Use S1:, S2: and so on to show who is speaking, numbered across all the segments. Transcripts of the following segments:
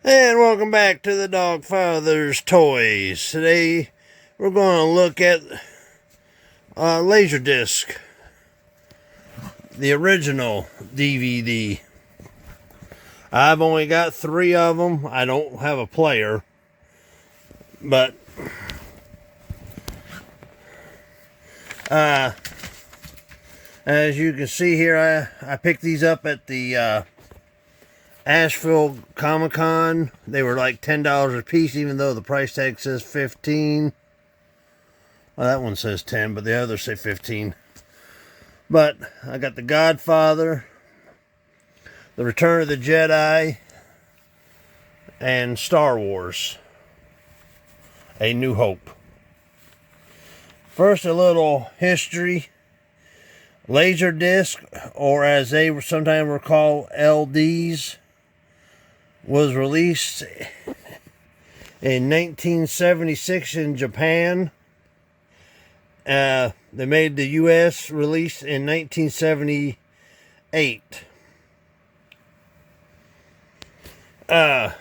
S1: And welcome back to the DOGFATHER'S Toys. Today we're going to look at Laserdisc, the original DVD. I've only got 3 of them. I don't have a player, but as you can see here, I picked these up at the Asheville Comic-Con. They were like $10 a piece, even though the price tag says 15. Well, that one says 10, but the others say 15. But I got The Godfather, The Return of the Jedi, and Star Wars: A New Hope. First, a little history. Laserdisc, or as they sometimes were called, LDs, was released in 1976 in Japan. They made the U.S. release in 1978. They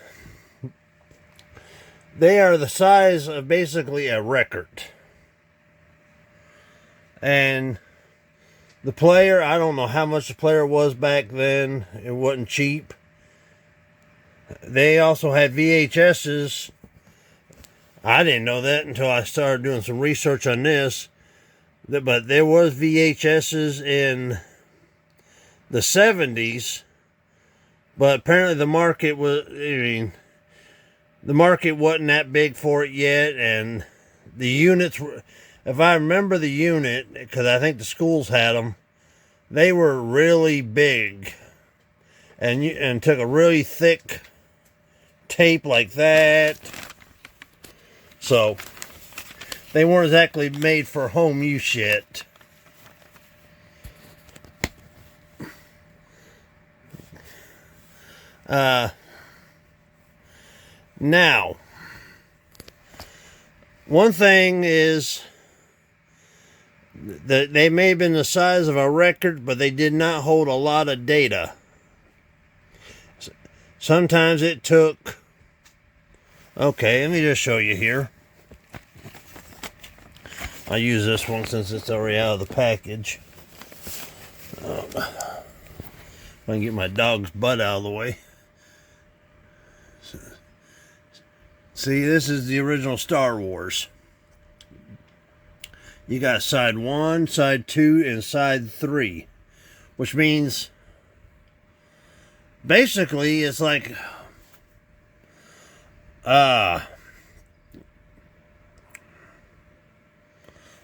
S1: are the size of basically a record. And the player, I don't know how much the player was back then. It wasn't cheap. They also had VHSs. I didn't know that until I started doing some research on this. But there was VHSs in the 70s. But apparently the market was, the market wasn't that big for it yet. And the units were, if I remember the unit, because I think the schools had them, they were really big. And took a really thick tape like that. So they weren't exactly made for home use yet. Now, one thing is that they may have been the size of a record, but they did not hold a lot of data. Sometimes it took... Okay, let me just show you here. I use this one since it's already out of the package. If I can get my dog's butt out of the way. See, this is the original Star Wars. You got side 1, side 2, and side 3. Which means, basically, it's like...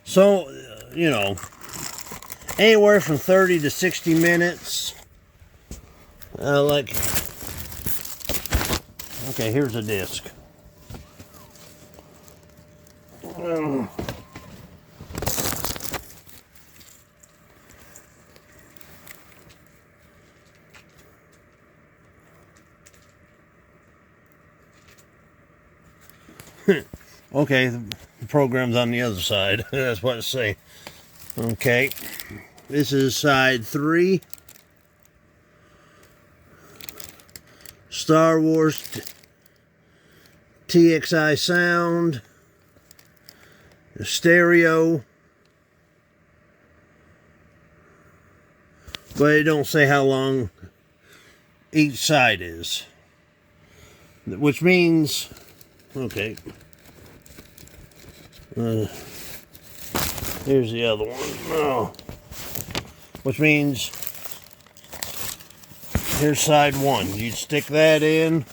S1: So, anywhere from 30 to 60 minutes. Okay, here's a disc. Okay, the program's on the other side. That's what it's saying. Okay, this is side 3. Star Wars TXI sound. The stereo. But it don't say how long each side is. Which means... Okay. Here's the other one. Oh. Which means here's side 1. You'd stick that in.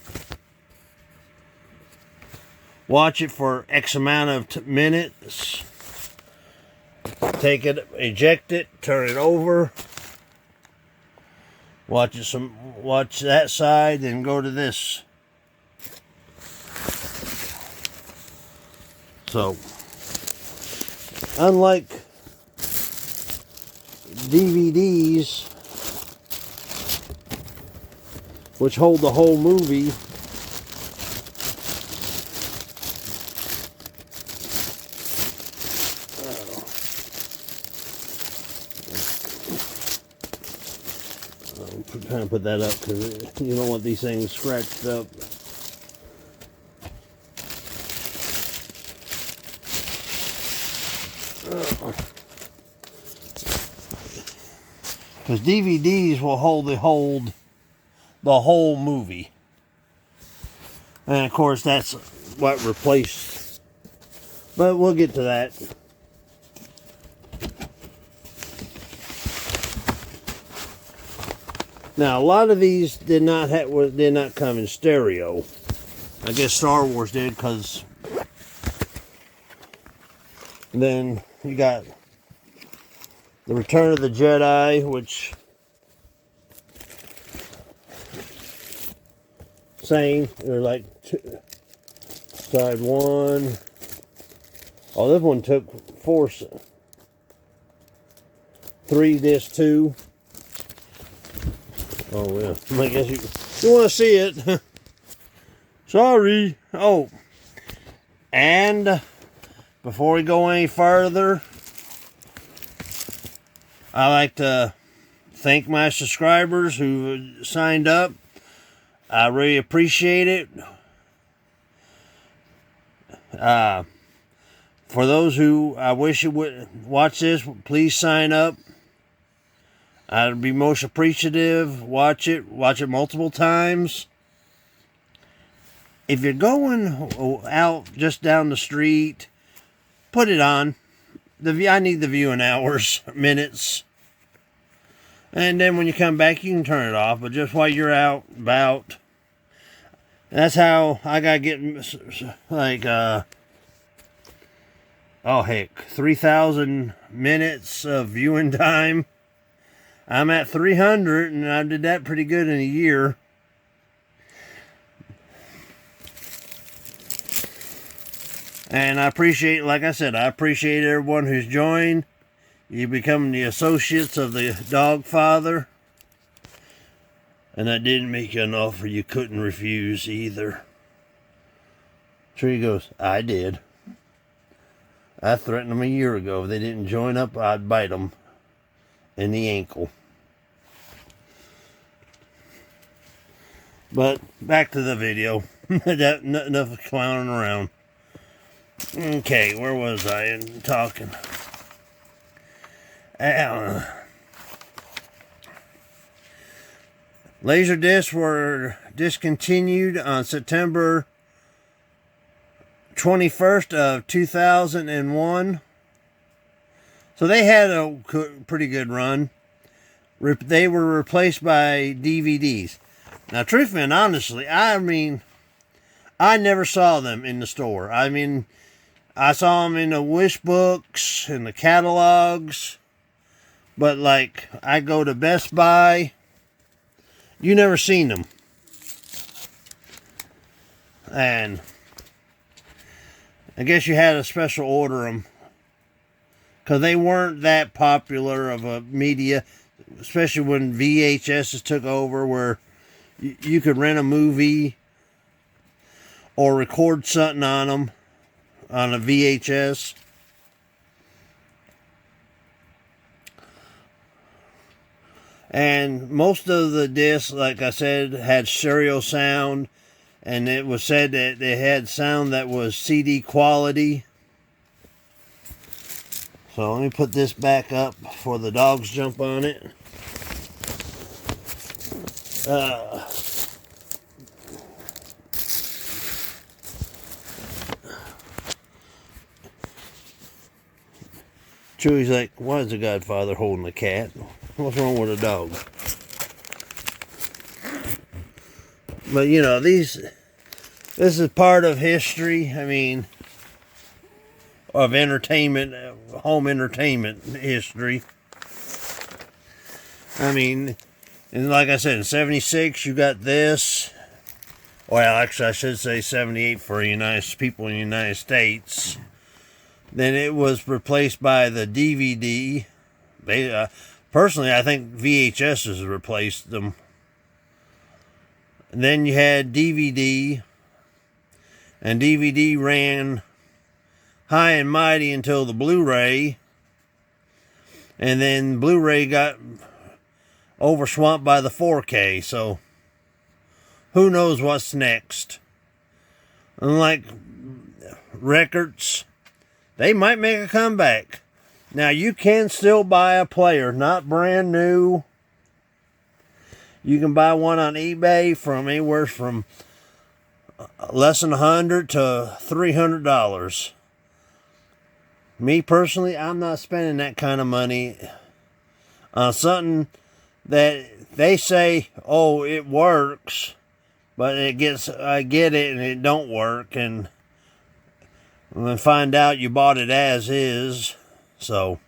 S1: Watch it for X amount of minutes. Take it, eject it, turn it over. Watch that side, then go to this. So, unlike DVDs, which hold the whole movie, I'm trying to put that up because you don't want these things scratched up. Because DVDs will hold the whole movie. And of course that's what replaced. But we'll get to that. Now a lot of these did not come in stereo. I guess Star Wars did, because then you got the Return of the Jedi, which same, they're like side one. Oh, this one took 3 disc 2. Oh yeah, I guess you want to see it. Sorry. Oh, and before we go any further, I like to thank my subscribers who signed up. I really appreciate it. For those who I wish you would watch this, please sign up. I'd be most appreciative. Watch it multiple times. If you're going out just down the street, put it on. I need the viewing hours, minutes. And then when you come back, you can turn it off. But just while you're out about, that's how I got getting like, oh heck, 3,000 minutes of viewing time. I'm at 300, and I did that pretty good in a year. And I appreciate, like I said, I appreciate everyone who's joined. You become the associates of the Dogfather. And I didn't make you an offer you couldn't refuse either. Tree goes, I did. I threatened them a year ago. If they didn't join up, I'd bite them in the ankle. But back to the video. Enough clowning around. Okay, where was I talking? Laserdiscs were discontinued on September 21st of 2001. So they had a pretty good run. They were replaced by DVDs. Now, truthfully and honestly, I mean, I never saw them in the store. I mean, I saw them in the wish books, in the catalogs. But, like, I go to Best Buy. You never seen them. And I guess you had to special order them. Because they weren't that popular of a media. Especially when VHSs took over, where you could rent a movie or record something on them on a VHS. And most of the discs, like I said, had stereo sound, and it was said that they had sound that was CD quality. So let me put this back up before the dogs jump on it. Chewy's like, why is the Godfather holding the cat? What's wrong with a dog? But you know, this is part of history. I mean, of entertainment, home entertainment history. I mean, and like I said, in 76 you got this. Well, actually I should say 78 for people in the United States. Then it was replaced by the DVD. Personally, I think VHSs replaced them. And then you had DVD. And DVD ran high and mighty until the Blu-ray. And then Blu-ray got overswamped by the 4K. So, who knows what's next? Unlike records, they might make a comeback. Now, you can still buy a player, not brand new, You can buy one on eBay from anywhere from less than $100 to $300. Me personally, I'm not spending that kind of money on something that they say, oh, it works, but I get it and it don't work, and then find out you bought it as is. So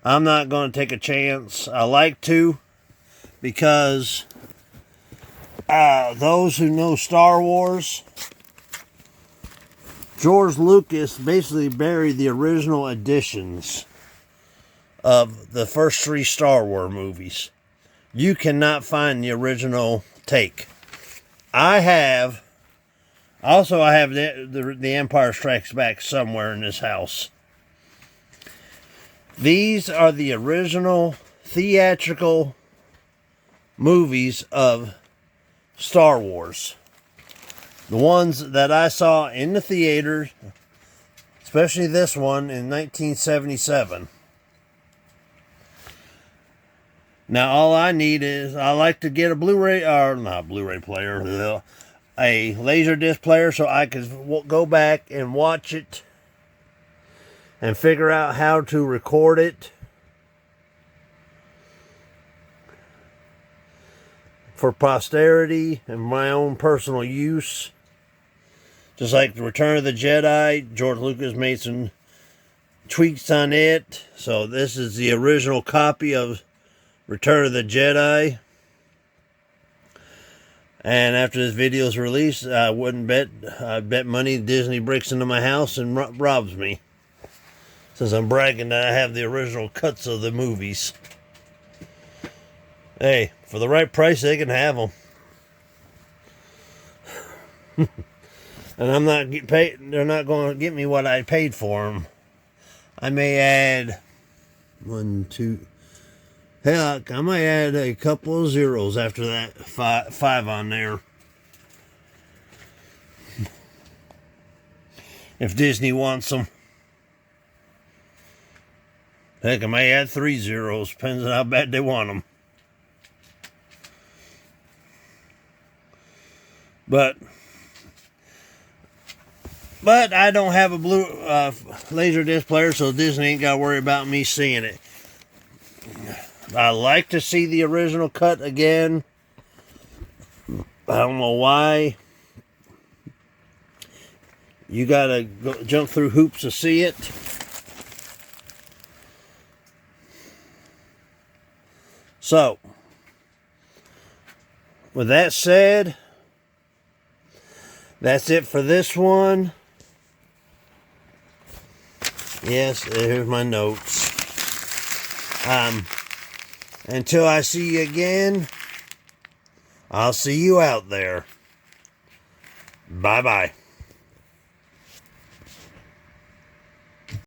S1: I'm not going to take a chance. I like to, because those who know Star Wars, George Lucas basically buried the original editions of the first 3 Star Wars movies. You cannot find the original take. I have the Empire Strikes Back somewhere in this house. These are the original theatrical movies of Star Wars. The ones that I saw in the theater, especially this one in 1977. Now all I need is, I like to get a Blu-ray, or not Blu-ray player, a Laserdisc player, so I can go back and watch it and figure out how to record it for posterity and my own personal use. Just like the Return of the Jedi, George Lucas made some tweaks on it. So this is the original copy of Return of the Jedi. And after this video is released, I bet money Disney breaks into my house and robs me, since I'm bragging that I have the original cuts of the movies. Hey, for the right price, they can have them. And I'm not paid. They're not going to get me what I paid for them. I may add 1, 2. Heck, I might add a couple of zeros after that. Five on there. If Disney wants them. Heck, I may add 3 zeros. Depends on how bad they want them. But I don't have a Laserdisc player, so Disney ain't got to worry about me seeing it. I like to see the original cut again. I don't know why. You gotta jump through hoops to see it. So, with that said, that's it for this one. Yes, here's my notes. Until I see you again, I'll see you out there. Bye-bye.